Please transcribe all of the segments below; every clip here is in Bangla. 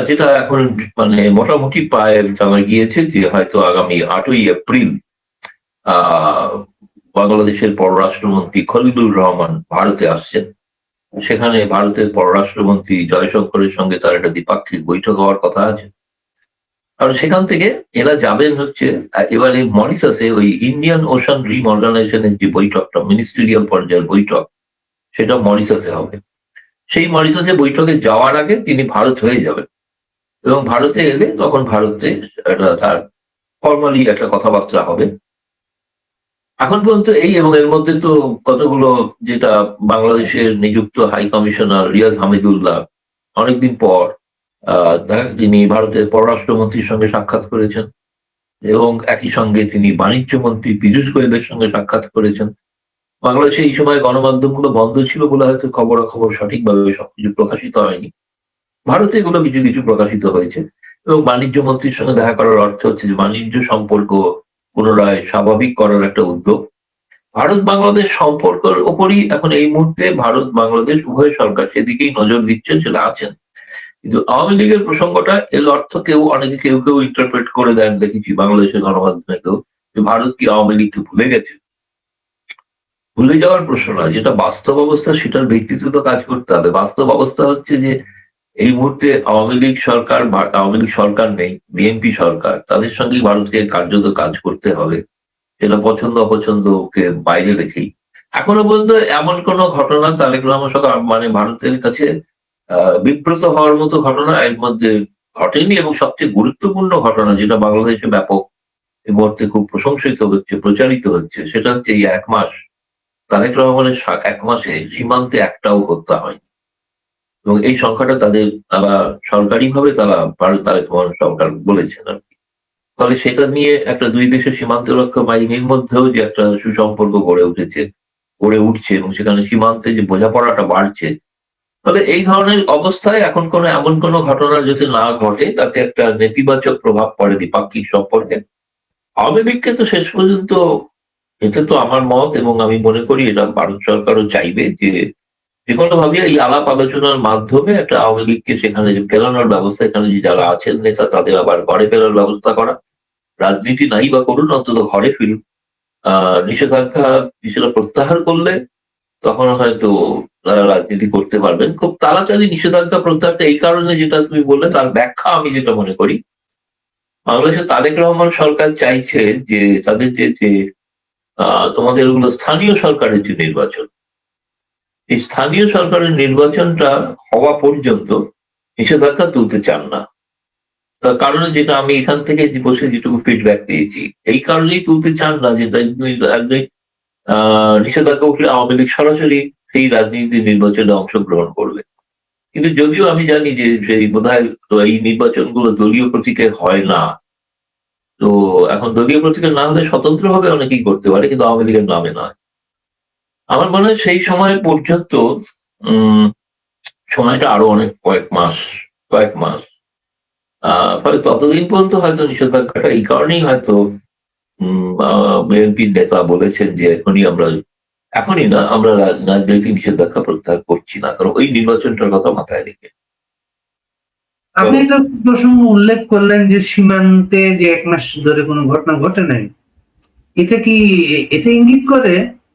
যেটা এখন মানে মোটামুটি প্রায় জানা গিয়েছে যে হয়তো আগামী 8ই এপ্রিল আহ বাংলাদেশের পররাষ্ট্রমন্ত্রী খলিলুর রহমান ভারতে আসছেন। সেখানে ভারতের পররাষ্ট্রমন্ত্রী জয়শঙ্করের সঙ্গে তার একটা দ্বিপাক্ষিক বৈঠক হওয়ার কথা আছে। কারণ সেখান থেকে এরা যাবেন হচ্ছে এবারে মরিশাসে ওই ইন্ডিয়ান ওশান ড্রিম অর্গানাইজেশনের যে বৈঠকটা মিনিস্ট্রিয়াল পর্যায়ের বৈঠক, সেটা মরিশাসে হবে। সেই মরিশাসে বৈঠকে যাওয়ার আগে তিনি ভারত হয়ে যাবেন, এবং ভারতে এলে তখন ভারতে একটা তার ফর্মালি একটা কথাবার্তা হবে। এখন পর্যন্ত এই, এবং এর মধ্যে তো কতগুলো, যেটা বাংলাদেশের নিযুক্ত হাই কমিশনার রিয়াজ হামিদুল্লাহ অনেকদিন পর তিনি ভারতের পররাষ্ট্রমন্ত্রীর সঙ্গে সাক্ষাৎ করেছেন, এবং একই সঙ্গে তিনি বাণিজ্য মন্ত্রী পীযূষ গোয়েলের সঙ্গে সাক্ষাৎ করেছেন। বাংলাদেশে এই সময় গণমাধ্যমগুলো বন্ধ ছিল বলে হয়তো খবরাখবর সঠিকভাবে সবকিছু প্রকাশিত হয়নি। ভারতে এগুলো কিছু কিছু প্রকাশিত হয়েছে, এবং বাণিজ্য মন্ত্রীর সঙ্গে দেখা করার অর্থ হচ্ছে যে বাণিজ্য সম্পর্ক পুনরায় স্বাভাবিক করার একটা উদ্যোগ। ভারত বাংলাদেশ সম্পর্কের ওপরই এখন এই মুহূর্তে ভারত বাংলাদেশ উভয় সরকার সেদিকেই নজর দিচ্ছেন, সেটা আছেন। কিন্তু আওয়ামী লীগের প্রসঙ্গটা এর অর্থ কেউ কেউ ইন্টারপ্রেট করে দেন, দেখেছি বাংলাদেশের গণমাধ্যমে কেউ, যে ভারত কি আওয়ামী লীগকে ভুলে গেছে। ভুলে যাওয়ার প্রশ্ন নয়, যেটা বাস্তব অবস্থা সেটার ভিত্তিতে তো কাজ করতে হবে। বাস্তব অবস্থা হচ্ছে যে এই মুহূর্তে আওয়ামী লীগ সরকার, আওয়ামী লীগ সরকার নেই, বিএনপি সরকার, তাদের সঙ্গেই ভারতকে কার্যত কাজ করতে হবে। সেটা পছন্দ অপছন্দকে বাইরে রেখেই এখনো পর্যন্ত এমন কোন ঘটনা তারেক রহমান সরকার মানে ভারতের কাছে বিব্রত হওয়ার মতো ঘটনা এর মধ্যে ঘটেনি। এবং সবচেয়ে গুরুত্বপূর্ণ ঘটনা যেটা বাংলাদেশে ব্যাপক এই মুহূর্তে খুব প্রশংসিত হচ্ছে, প্রচারিত হচ্ছে, সেটা হচ্ছে এই 1 মাস তারেক রহমানের 1 মাসে সীমান্তে একটাও হত্যা হয়নি। এবং এই সংখ্যাটা তারা সরকারিভাবে তারেক রহমান সরকার বলেছেন আর কি। ফলে সেটা নিয়ে একটা দুই দেশের সীমান্ত রক্ষা বাহিনীর মধ্যেও যে একটা সুসম্পর্ক গড়ে উঠছে, এবং সেখানে সীমান্তে যে বোঝাপড়াটা বাড়ছে। ফলে এই ধরনের অবস্থায় এখন এমন কোনো ঘটনা যদি না ঘটে তাতে একটা নেতিবাচক প্রভাব পড়ে দ্বিপাক্ষিক সম্পর্কে। আওয়ামী লীগকে তো শেষ পর্যন্ত, এটা তো আমার মত, এবং আমি মনে করি এটা ভারত সরকারও চাইবে যে কোনো ভাবে এই আলাপ আলোচনার মাধ্যমে একটা আওয়ামী লীগকে সেখানে যে ফেরানোর ব্যবস্থা, এখানে যে যারা আছেন নেতা তাদের আবার ঘরে ফেরার ব্যবস্থা করা। রাজনীতি নাই বা করুন, অন্তত ঘরে ফিরুন। নিষেধাজ্ঞা কিছুটা প্রত্যাহার করলে তখন হয়তো তারা রাজনীতি করতে পারবেন। খুব তাড়াতাড়ি নিষেধাজ্ঞা প্রত্যাহারটা এই কারণে, যেটা তুমি বললে তার ব্যাখ্যা আমি যেটা মনে করি, বাংলাদেশে তারেক রহমান সরকার চাইছে যে তাদের যে তোমাদের ওগুলো স্থানীয় সরকারের যে নির্বাচন, এই স্থানীয় সরকারের নির্বাচনটা হওয়া পর্যন্ত নিষেধাজ্ঞা তুলতে চান না। তার কারণে যেটা আমি এখান থেকে বসে যেটুকু ফিডব্যাক পেয়েছি, এই কারণেই তুলতে চান না যে নিষেধাজ্ঞা উঠলে আওয়ামী লীগ সরাসরি সেই রাজনীতি নির্বাচনে অংশগ্রহণ করবে। কিন্তু যদিও আমি জানি যে সেই বোধহয় তো এই নির্বাচনগুলো দলীয় প্রতীকে হয় না। তো এখন দলীয় প্রতীকে না হলে স্বতন্ত্র ভাবে অনেকেই করতে পারে, কিন্তু আওয়ামী লীগের নামে নয়। আমার মনে হয় সেই সময় পর্যন্ত উম সময়টা আরো অনেক কয়েক মাস। ফলে ততদিন পর্যন্ত হয়তো নিষেধাজ্ঞাটা এই কারণেই হয়তো বিএনপির নেতা বলেছেন যে এখনই না, আমরা রাজনৈতিক নিষেধাজ্ঞা প্রত্যাহার করছি না, কারণ ওই নির্বাচনটার কথা মাথায় রেখে। আপনি একটা প্রসঙ্গ উল্লেখ করলেন যে সীমান্তে যে 1 মাস ধরে কোনো ঘটনা ঘটে নাই, এটা ইঙ্গিত করে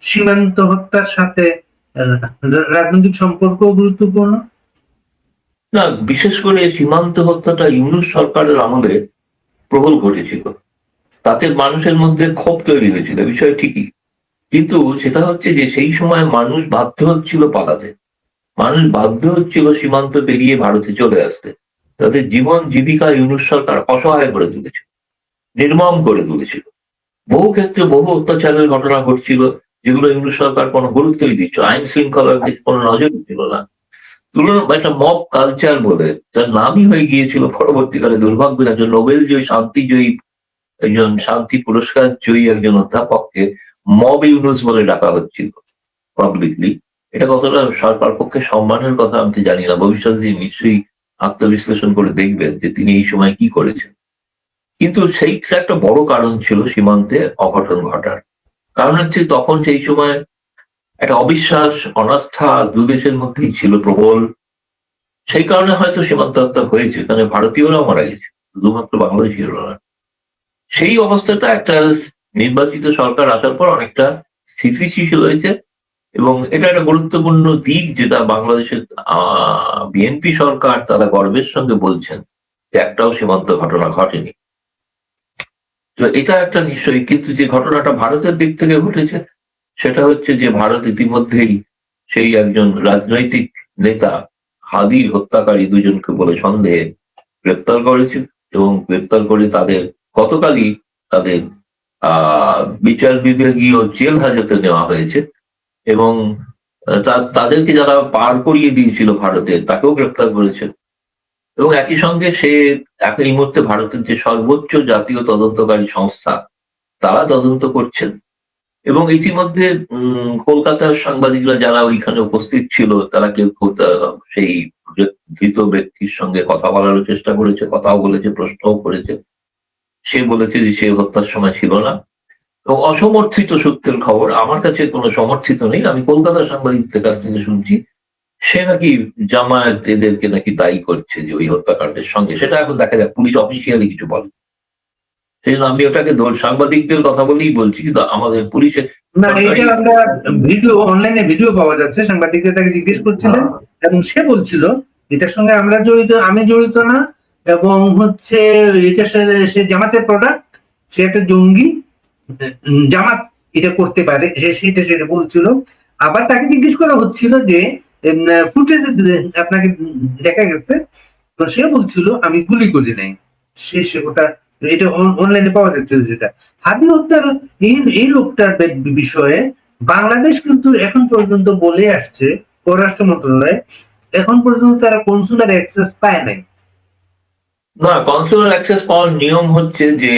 সীমান্ত হত্যার সাথে রাজনৈতিক সম্পর্ক গুরুত্বপূর্ণ? না, বিশেষ করে সীমান্ত হত্যাটা ইউনূস সরকারের আমলে প্রবল ঘটেছিল, তাতে মানুষের মধ্যে ক্ষোভ তৈরি হয়েছিল, বিষয় ঠিকই। কিন্তু সেটা হচ্ছে যে সেই সময় মানুষ বাধ্য হচ্ছিল পালাতে, মানুষ বাধ্য হচ্ছিল সীমান্ত পেরিয়ে ভারতে চলে আসতে। তাদের জীবন জীবিকা ইউনূস সরকার অসহায় করে তুলেছিল, নির্মম করে তুলেছিল। বহু ক্ষেত্রে বহু অত্যাচারের ঘটনা ঘটছিল, যেগুলো ইউনূস সরকার কোনো গুরুত্বই দিচ্ছ, আইন শৃঙ্খলার দিকে কোনো নজরই ছিল না। একটা মব কালচার বলে যার নামই হয়ে গিয়েছিল পরবর্তীকালে দুর্ভাগ্য, একজন নোবেল জয়ী শান্তিজয়ী, একজন শান্তি পুরস্কার জয়ী একজন অধ্যাপককে মব ইউনুস বলে ডাকা হচ্ছিল পাবলিকলি। এটা কতটা সরকার পক্ষে সম্মানের কথা আমি জানি না, ভবিষ্যতে তিনি নিশ্চয়ই আত্মবিশ্লেষণ করে দেখবেন যে তিনি এই সময় কি করেছেন। কিন্তু সেই একটা বড় কারণ ছিল সীমান্তে অঘটন ঘটার। কারণ হচ্ছে তখন সেই সময় একটা অবিশ্বাস, অনাস্থা দুদেশের মধ্যেই ছিল প্রবল। সেই কারণে হয়তো সীমান্ত হত্যা হয়েছে, এখানে ভারতীয়রাও মারা গেছে, শুধুমাত্র বাংলাদেশিরা না। সেই অবস্থাটা একটা নির্বাচিত সরকার আসার পর অনেকটা স্থিতিশীল হয়েছে, এবং এটা একটা গুরুত্বপূর্ণ দিক যেটা বাংলাদেশের বিএনপি সরকার তারা গর্বের সঙ্গে বলছেন যে একটাও সীমান্ত ঘটনা ঘটেনি। তো এটা একটা নিশ্চয়ই, কিন্তু যে ঘটনাটা ভারতের দিক থেকে ঘটেছে সেটা হচ্ছে যে ভারত ইতিমধ্যেই সেই একজন রাজনৈতিক নেতা হাদির হত্যাকারী দুজনকে বলে সন্দেহে গ্রেপ্তার করেছে, এবং গ্রেপ্তার করে তাদের গতকালই তাদের বিচার বিভাগীয় জেল হাজতে নেওয়া হয়েছে, এবং তাদেরকে যারা পার করিয়ে দিয়েছিল ভারতে তাকেও গ্রেপ্তার করেছে। এবং একই সঙ্গে সে এই মুহূর্তে ভারতের যে সর্বোচ্চ জাতীয় তদন্তকারী সংস্থা তারা তদন্ত করছেন, এবং ইতিমধ্যে কলকাতার সাংবাদিকরা যারা ওইখানে উপস্থিত ছিল তারা কেউ সেই ধৃত ব্যক্তির সঙ্গে কথা বলারও চেষ্টা করেছে, কথাও বলেছে, প্রশ্নও করেছে। সে বলেছে যে সে হত্যার সময় ছিল না, এবং অসমর্থিত সূত্রের খবর, আমার কাছে কোনো সমর্থিত নেই, আমি কলকাতার সাংবাদিকদের কাছ থেকে শুনছি সে নাকি জামায়াত এদেরকে নাকি দায়ী করছে যে ওই হত্যাকাণ্ডের সঙ্গে। সেটা এখন দেখা যাক, পুলিশ অফিসিয়ালি কিছু বলে, সেই জন্য আমি ওটাকে সাংবাদিকদের কথা বলেই বলছি, কিন্তু আমাদের পুলিশের না, এটা আমরা ভিডিও অনলাইনে ভিডিও পাওয়া যাচ্ছে, সাংবাদিকদের তাকে জিজ্ঞেস করছিলেন এবং সে বলছিল এটার সঙ্গে আমরা জড়িত, আমি জড়িত না, এবং হচ্ছে এটা সে জামাতের প্রোডাক্ট, সে একটা জঙ্গি, জামাত এটা করতে পারে, সেটা বলছিল। আবার তাকে জিজ্ঞেস করা হচ্ছিল যে ফুটেজ আপনাকে দেখা গেছে, তো সে বলছিল আমি গুলি করি নাই, সে কথা এটা অনলাইনে পাওয়া যাচ্ছে। যেটা হাদি হত্যার এই লোকটার বিষয়ে বাংলাদেশ কিন্তু এখন পর্যন্ত বলে আসছে, পররাষ্ট্র মন্ত্রণালয় এখন পর্যন্ত তারা কনসুলার অ্যাক্সেস পায় নাই। না, কনসুলার অ্যাক্সেস পাওয়ার নিয়ম হচ্ছে যে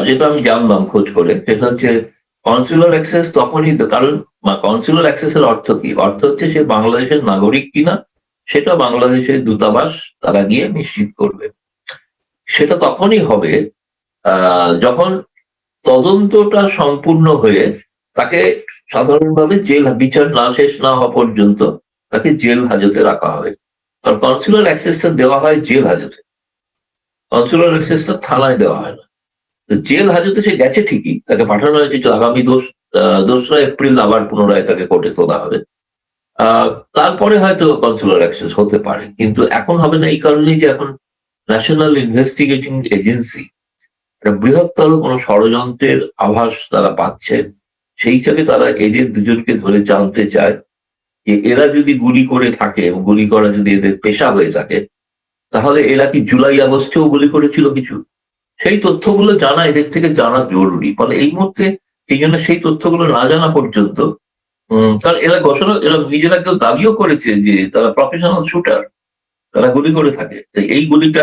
যেটা আমি জানলাম খোঁজ করে, সেটা হচ্ছে কনসুলার অ্যাক্সেস তখনই, কারণ কনসুলার অ্যাক্সেসের অর্থ কি? অর্থ হচ্ছে সে বাংলাদেশের নাগরিক কিনা সেটা বাংলাদেশের দূতাবাস তারা গিয়ে নিশ্চিত করবে। সেটা তখনই হবে যখন তদন্তটা সম্পূর্ণ হয়ে তাকে সাধারণভাবে জেল বিচার না শেষ না হওয়া পর্যন্ত তাকে জেল হাজতে রাখা হবে। কারণ কনসুলার অ্যাক্সেসটা দেওয়া হয় জেল হাজতে, কনসুলার অ্যাক্সেসটা থানায় দেওয়া হয় না। জেল হাজতে সে গেছে ঠিকই, তাকে পাঠানো হয়েছে, আগামী 2রা এপ্রিল আবার পুনরায় তাকে কোর্টে তোলা হবে। তারপরে হয়তো কনসুলার অ্যাক্সেস হতে পারে, কিন্তু এখন হবে না এই কারণেই যে এখন ন্যাশনাল ইনভেস্টিগেটিং এজেন্সি একটা বৃহত্তর কোনো ষড়যন্ত্রের আভাস তারা পাচ্ছে, সেই হিসাবে তারা এদের দুজনকে ধরে জানতে চায় যে এরা যদি গুলি করে থাকে এবং গুলি করা যদি এদের পেশা হয়ে থাকে, তাহলে এরা কি জুলাই আগস্টেও গুলি করেছিল কিছু? সেই তথ্যগুলো জানা এদের থেকে জানা জরুরি। ফলে এই মুহূর্তে এই জন্য সেই তথ্যগুলো না জানা পর্যন্ত, কারণ এরা এরা নিজেরা কেউ দাবিও করেছে যে তারা প্রফেশনাল শুটার, তারা গুলি করে থাকে। তো এই গুলিটা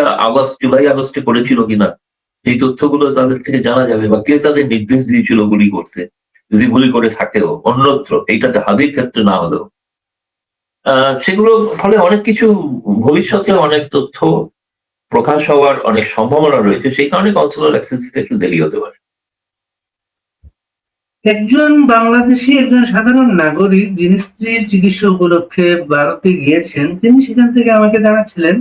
জুলাই আগস্টে করেছিল কিনা সেই তথ্যগুলো তাদের থেকে জানা যাবে, বা কে তাদের নির্দেশ দিয়েছিল গুলি করতে, যদি গুলি করে থাকেও অন্যত্র, এইটাতে হাদির ক্ষেত্রে না হলেও। সেগুলো ফলে অনেক কিছু ভবিষ্যতে অনেক তথ্য প্রকাশ হওয়ার অনেক সম্ভাবনা রয়েছে, সেই কারণে কনসুলার অ্যাক্সেস দিতে একটু দেরি হতে পারে। একজন বাংলাদেশি, একজন সাধারণ নাগরিক যিনি স্ত্রীর চিকিৎসা উপলক্ষে ভারতে গিয়েছেন, তিনি সেখান থেকে আমাকে জানাচ্ছিলেন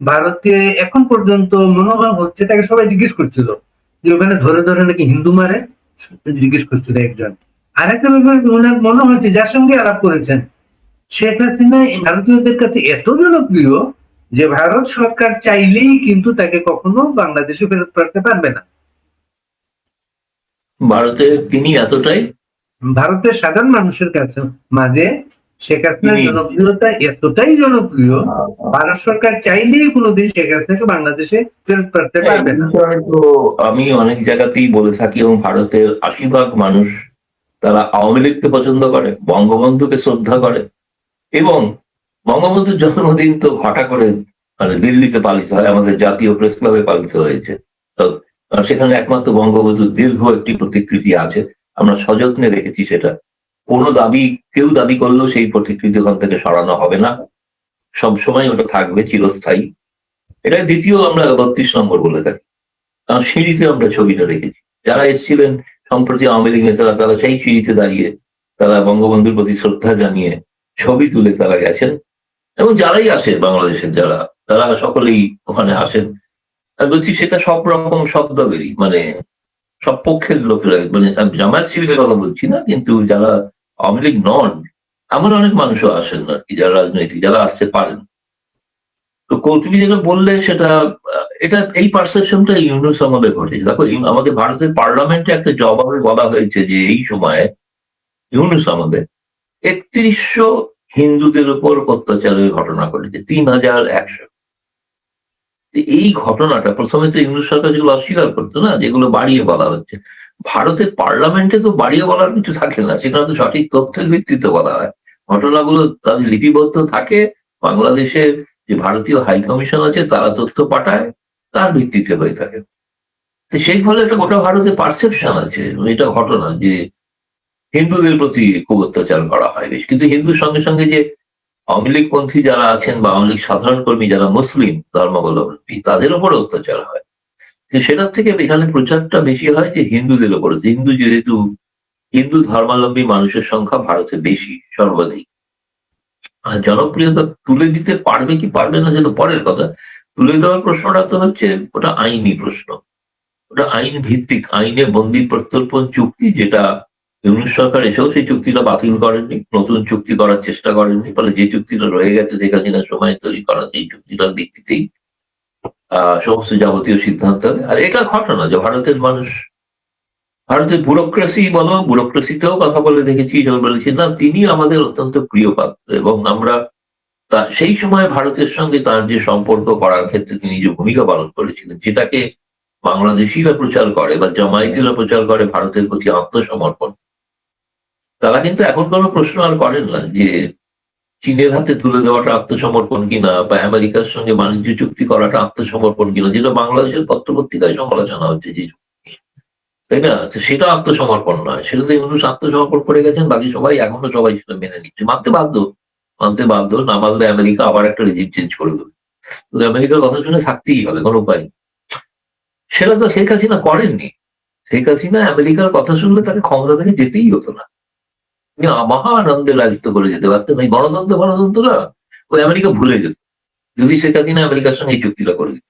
ভারতে এখন পর্যন্ত মনোভাব হচ্ছে, তাকে সবাই জিজ্ঞেস করছিল যে ওখানে ধরে ধরে নাকি হিন্দু মারে, জিজ্ঞেস করছিল একজন। আরেকটা ব্যাপার ওনার মনে হচ্ছে, যার সঙ্গে আলাপ করেছেন, শেখ হাসিনা ভারতীয়দের কাছে এত জনপ্রিয় যে ভারত সরকার চাইলেই কিন্তু তাকে কখনো বাংলাদেশে ফেরত পাঠাতে পারবে না। ভারতে তিনি এতটাই, ভারতের সাধারণ মানুষের কাছে মাঝে শেখ হাসিনার জনপ্রিয়তা এতটাই জনপ্রিয়, ভারত সরকার চাইলেই কোনোদিন শেখ হাসিনাকে বাংলাদেশে ফেরত পাঠাতে পারবে না। তো আমি অনেক জায়গাতেই বলে থাকি, এবং ভারতের 80% মানুষ তারা আওয়ামী লীগকে পছন্দ করে, বঙ্গবন্ধুকে শ্রদ্ধা করে, এবং বঙ্গবন্ধুর জন্মদিন তো ঘটা করে দিল্লিতে পালিত হয়, আমাদের জাতীয় প্রেস ক্লাবে পালিত হয়েছে। তো সেখানে একমাত্র বঙ্গবন্ধুর দীর্ঘ একটি প্রতিকৃতি আছে, আমরা সযত্নে রেখেছি সেটা। কোনো কেউ দাবি করলেও সেই প্রতিকৃতি ওখান থেকে সরানো হবে না, সবসময় ওটা থাকবে চিরস্থায়ী। এটা দ্বিতীয় আমরা 32 নম্বর বলে থাকি, কারণ সিঁড়িতে আমরা ছবিটা রেখেছি। যারা এসেছিলেন সম্প্রতি আওয়ামী লীগ নেতারা, তারা সেই সিঁড়িতে দাঁড়িয়ে তারা বঙ্গবন্ধুর প্রতি শ্রদ্ধা জানিয়ে ছবি তুলে তারা গেছেন। এবং যারাই আসে বাংলাদেশের তারা সকলেই ওখানে আসেন। আমি বলছি সেটা সব রকম সব দলেরই, মানে সব পক্ষের লোকেরা, মানে আমি জামায়াত শিবিরের কথা বলছি না, কিন্তু যারা আওয়ামী লীগ নন এমন অনেক মানুষও আসেন আর কি, যারা রাজনৈতিক, যারা আসতে পারেন। তো তুমি যেটা বললে সেটা এটা এই পারসেপশনটা ইউনুস আমলে ঘটেছে। দেখো আমাদের ভারতের পার্লামেন্টে একটা জবাবে বলা হয়েছে যে এই সময়ে ইউনুস আমলে ৩১০০ হিন্দুদের উপর অত্যাচারের ঘটনা ঘটেছে, ৩,১০০। এই ঘটনাটা প্রথমে তো ইংরেজ সরকার যেগুলো অস্বীকার করতো না, যেগুলো বাড়িয়ে বলা হচ্ছে, ভারতের পার্লামেন্টে তো বাড়িয়ে বলার কিছু থাকে না, সেখানে তো সঠিক তথ্যের ভিত্তিতে বলা হয়। ঘটনাগুলো তাদের লিপিবদ্ধ থাকে, বাংলাদেশের যে ভারতীয় হাই কমিশন আছে তারা তথ্য পাঠায়, তার ভিত্তিতে হয়ে থাকে। তো সেই ফলে একটা গোটা ভারতের পারসেপশন আছে, এটা ঘটনা যে হিন্দুদের প্রতি খুব অত্যাচার করা হয় বেশ। কিন্তু হিন্দুর সঙ্গে সঙ্গে যে আওয়ামী লীগপন্থী যারা আছেন বা আওয়ামী লীগ সাধারণ কর্মী যারা মুসলিম ধর্মাবলম্বী তাদের উপর অত্যাচার হয়। সেটার থেকে এখানে প্রচারটা বেশি হয় যে হিন্দুদের উপর, যেহেতু হিন্দু ধর্মাবলম্বী মানুষের সংখ্যা ভারতে বেশি, সর্বাধিক। আর জনপ্রিয়তা তুলে দিতে পারবে কি পারবে না সেটা পরের কথা। তুলে দেওয়ার প্রশ্নটা তো হচ্ছে ওটা আইনি প্রশ্ন, ওটা আইন ভিত্তিক, আইনে বন্দি প্রত্যর্পণ চুক্তি, যেটা ইউনিট সরকার এসেও সেই চুক্তিটা বাতিল করেননি, নতুন চুক্তি করার চেষ্টা করেননি। ফলে যে চুক্তিটা রয়ে গেছে শেখ হাসিনার সময় তৈরি করা, এই চুক্তিটার ভিত্তিতেই সমস্ত যাবতীয় সিদ্ধান্ত হবে। আর এটা ঘটনা যে ভারতের ব্যুরোক্রেসিতেও কথা বলে দেখেছি, যখন বলেছি না তিনি আমাদের অত্যন্ত প্রিয় পাত্র, এবং আমরা সেই সময় ভারতের সঙ্গে তার যে সম্পর্ক করার ক্ষেত্রে তিনি যে ভূমিকা পালন করেছিলেন, যেটাকে বাংলাদেশিরা প্রচার করে বা জামায়াতিরা প্রচার করে ভারতের প্রতি আত্মসমর্পণ, তারা কিন্তু এখন কোনো প্রশ্ন আর করেন না যে চীনের হাতে তুলে দেওয়াটা আত্মসমর্পণ কিনা, বা আমেরিকার সঙ্গে বাণিজ্য চুক্তি করাটা আত্মসমর্পণ কিনা, যেটা বাংলাদেশের পত্রপত্রিকায় সমালোচনা হচ্ছে যে, তাই না? সেটা আত্মসমর্পণ নয়, সেটা তো মানুষ আত্মসমর্পণ করে গেছেন, বাকি সবাই এখনো সবাই সেটা মেনে নিচ্ছে, মানতে বাধ্য, না মানলে আমেরিকা আবার একটা রেজিম চেঞ্জ করে দেবে। আমেরিকার কথা শুনে থাকতেই হবে, কোনো উপায় নেই। সেটা তো শেখ হাসিনা করেননি। শেখ হাসিনা আমেরিকার কথা শুনলে তাকে ক্ষমতা থেকে যেতেই হতো না, তিনি মহা আনন্দে রাজত্ব করে যেতে পারতেন। এই গণতন্ত্র ওই আমেরিকা ভুলে যেত যদি শেখ হাসিনা আমেরিকার সঙ্গে এই চুক্তিটা করে দিত।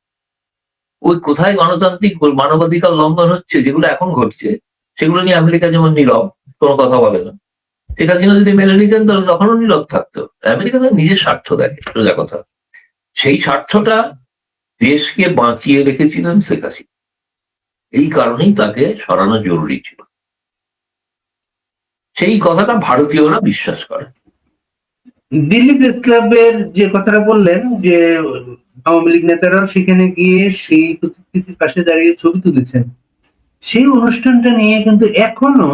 ওই কোথায় গণতান্ত্রিক মানবাধিকার লঙ্ঘন হচ্ছে যেগুলো এখন ঘটছে, সেগুলো নিয়ে আমেরিকা যেমন নীরব, কোনো কথা বলে না। শেখ হাসিনা যদি মেনে নিতেন তাহলে তখনও নীরব থাকতো। আমেরিকা তার নিজের স্বার্থ দেখে, সোজা কথা। সেই স্বার্থটা দেশকে বাঁচিয়ে রেখেছিলেন শেখ হাসিনা, এই কারণেই তাকে সরানো জরুরি ছিল। সেই কথাটা ভারতীয়রা বিশ্বাস করে। দিল্লি প্রেস ক্লাবের যে কথাটা বললেন যে আওয়ামী লীগ নেতারাও সেখানে গিয়ে সেই প্রতিকৃতির পাশে দাঁড়িয়ে ছবি তুলেছেন, সেই অনুষ্ঠানটা নিয়ে কিন্তু এখনো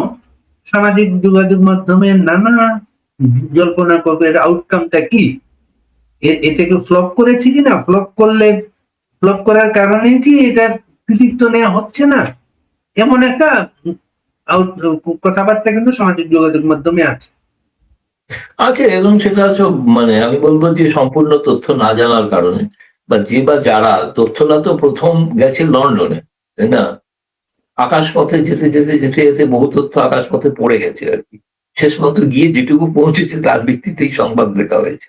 সামাজিক যোগাযোগ মাধ্যমে নানা জল্পনা করবে, এর আউটকামটা কি, এটাকে ফ্লপ করেছে কিনা, ফ্লপ করার কারণে কি এটার কৃতিত্ব নেওয়া হচ্ছে না, এমন একটা কথাবার্তা কিন্তু সামাজিক যোগাযোগ মাধ্যমে আছে। এবং সেটা মানে আমি বলবো যে সম্পূর্ণ তথ্য না জানার কারণে, বা যারা তথ্যটা তো প্রথম গেছে লন্ডনে, তাই না? আকাশপথে যেতে যেতে যেতে যেতে বহু তথ্য আকাশপথে পড়ে গেছে আর কি, শেষ পর্যন্ত গিয়ে যেটুকু পৌঁছেছে তার ভিত্তিতেই সংবাদ লেখা হয়েছে।